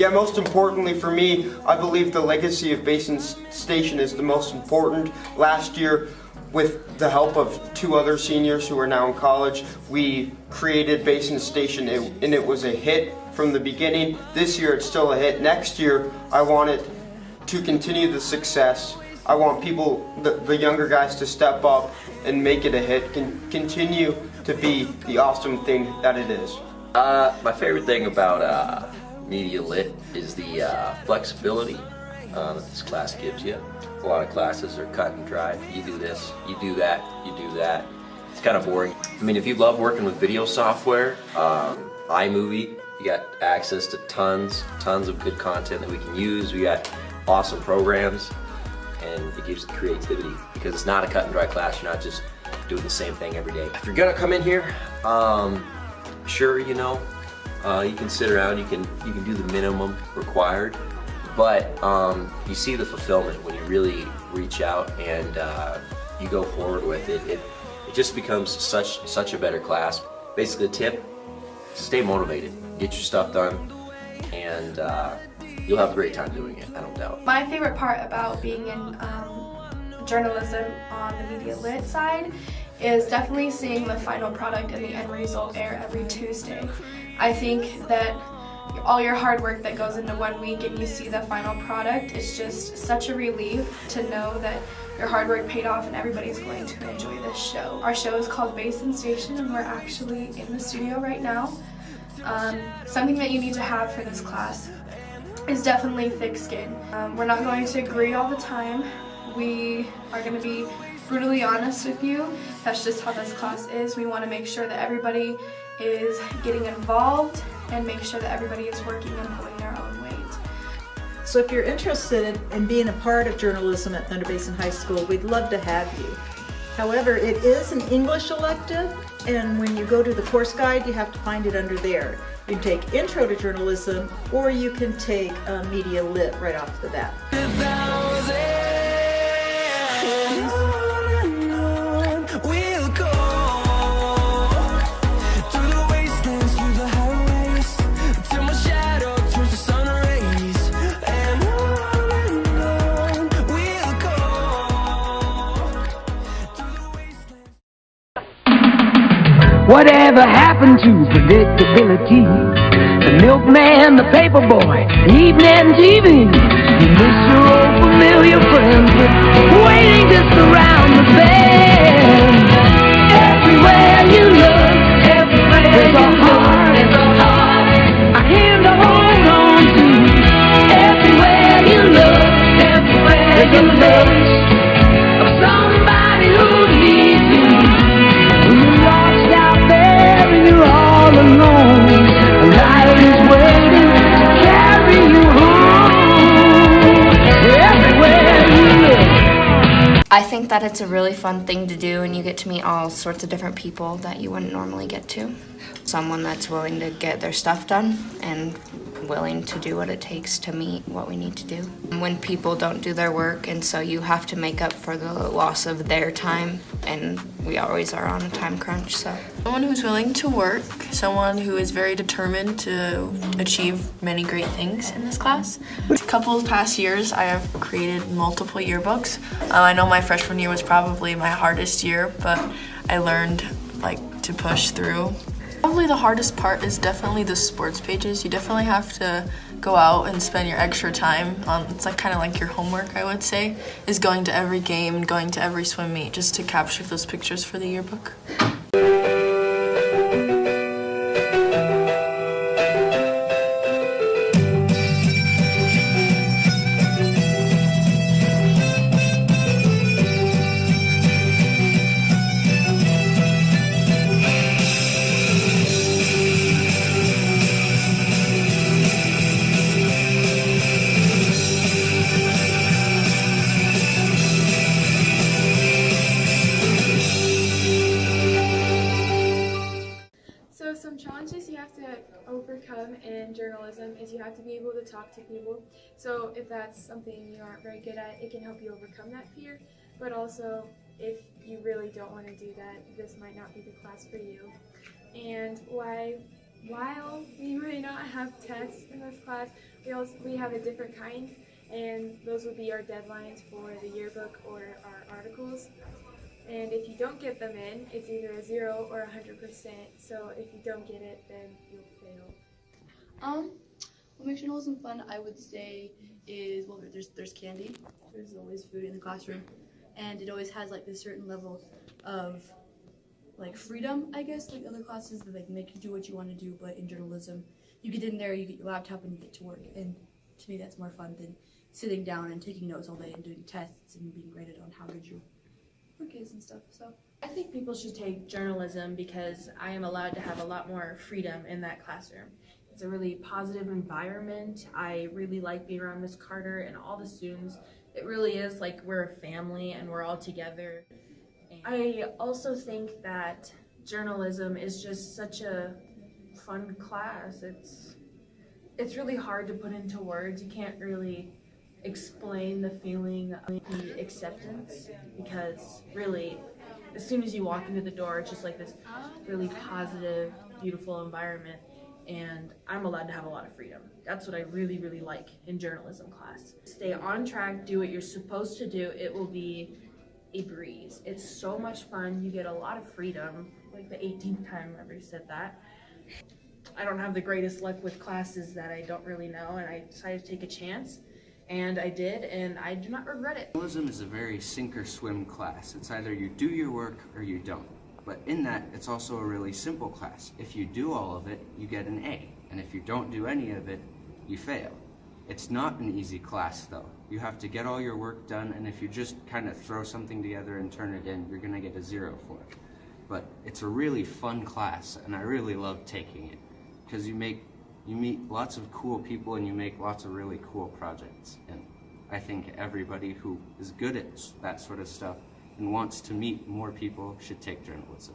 Yeah, most importantly for me, I believe the legacy of Basin Station is the most important. Last year, with the help of 2 other seniors who are now in college, we created Basin Station, and it was a hit from the beginning. This year it's still a hit. Next year I want it to continue the success. I want people, the younger guys, to step up and make it a hit, continue to be the awesome thing that it is. My favorite thing about Media Lit is the flexibility that this class gives you. A lot of classes are cut and dry. You do this, you do that, you do that. It's kind of boring. I mean, if you love working with video software, iMovie, you got access to tons of good content that we can use. We got awesome programs, and it gives you creativity because it's not a cut and dry class. You're not just doing the same thing every day. If you're gonna come in here, sure, you know, you can sit around, you can do the minimum required, but you see the fulfillment when you really reach out and you go forward with it. It just becomes such a better class. Basically, the tip: stay motivated, get your stuff done, and you'll have a great time doing it, I don't doubt. My favorite part about being in journalism on the Media Lit side is definitely seeing the final product and the end result air every Tuesday. I think that all your hard work that goes into one week and you see the final product, it's just such a relief to know that your hard work paid off and everybody's going to enjoy this show. Our show is called Basin Station, and we're actually in the studio right now. Something that you need to have for this class is definitely thick skin. We're not going to agree all the time. We are going to be brutally honest with you. That's just how this class is. We want to make sure that everybody is getting involved and make sure that everybody is working and pulling their own weight. So if you're interested in being a part of journalism at Thunder Basin High School, we'd love to have you. However, it is an English elective, and when you go to the course guide, you have to find it under there. You can take Intro to Journalism, or you can take Media Lit right off the bat. Whatever happened to predictability? The milkman, the paper boy, evening TV. You miss your old familiar friends, but waiting just around the bend. Everywhere you look, there's a heart, a hand to hold on to. Everywhere you look, there's a touch of somebody who needs you. You're all alone. Life is waiting to carry you home. Everywhere you look. I think that it's a really fun thing to do, and you get to meet all sorts of different people that you wouldn't normally get to. Someone that's willing to get their stuff done and willing to do what it takes to meet what we need to do. When people don't do their work, and so you have to make up for the loss of their time, and we always are on a time crunch, so. Someone who's willing to work, someone who is very determined to achieve many great things in this class. A couple of past years, I have created multiple yearbooks. I know my freshman year was probably my hardest year, but I learned to push through. Probably the hardest part is definitely the sports pages. You definitely have to go out and spend your extra time on, it's kind of like your homework, I would say, is going to every game and going to every swim meet just to capture those pictures for the yearbook. Some challenges you have to overcome in journalism is you have to be able to talk to people. So if that's something you aren't very good at, it can help you overcome that fear. But also, if you really don't want to do that, this might not be the class for you. And why while we may not have tests in this class, we have a different kind, and those would be our deadlines for the yearbook or our articles. And if you don't get them in, it's either a 0 or 100%. So if you don't get it, then you'll fail. What makes journalism fun, I would say, is, well, there's candy. There's always food in the classroom, and it always has like this certain level of like freedom, I guess, like other classes that like make you do what you want to do. But in journalism, you get in there, you get your laptop, and you get to work. And to me, that's more fun than sitting down and taking notes all day and doing tests and being graded on how good your work is and stuff. So I think people should take journalism because I am allowed to have a lot more freedom in that classroom. It's a really positive environment. I really like being around Miss Carter and all the students. It really is like we're a family and we're all together. I also think that journalism is just such a fun class. It's really hard to put into words. You can't really explain the feeling of the acceptance, because really as soon as you walk into the door, it's just like this really positive, beautiful environment, and I'm allowed to have a lot of freedom. That's what I really, really like in journalism class. Stay on track, do what you're supposed to do. It will be a breeze. It's so much fun. You get a lot of freedom, like the 18th time I've ever said that. I don't have the greatest luck with classes that I don't really know, and I decided to take a chance. And I did, and I do not regret it. Journalism is a very sink or swim class. It's either you do your work or you don't. But in that, it's also a really simple class. If you do all of it, you get an A. And if you don't do any of it, you fail. It's not an easy class though. You have to get all your work done, and if you just kind of throw something together and turn it in, you're gonna get a 0 for it. But it's a really fun class, and I really love taking it. Because you meet lots of cool people and you make lots of really cool projects. And I think everybody who is good at that sort of stuff and wants to meet more people should take journalism.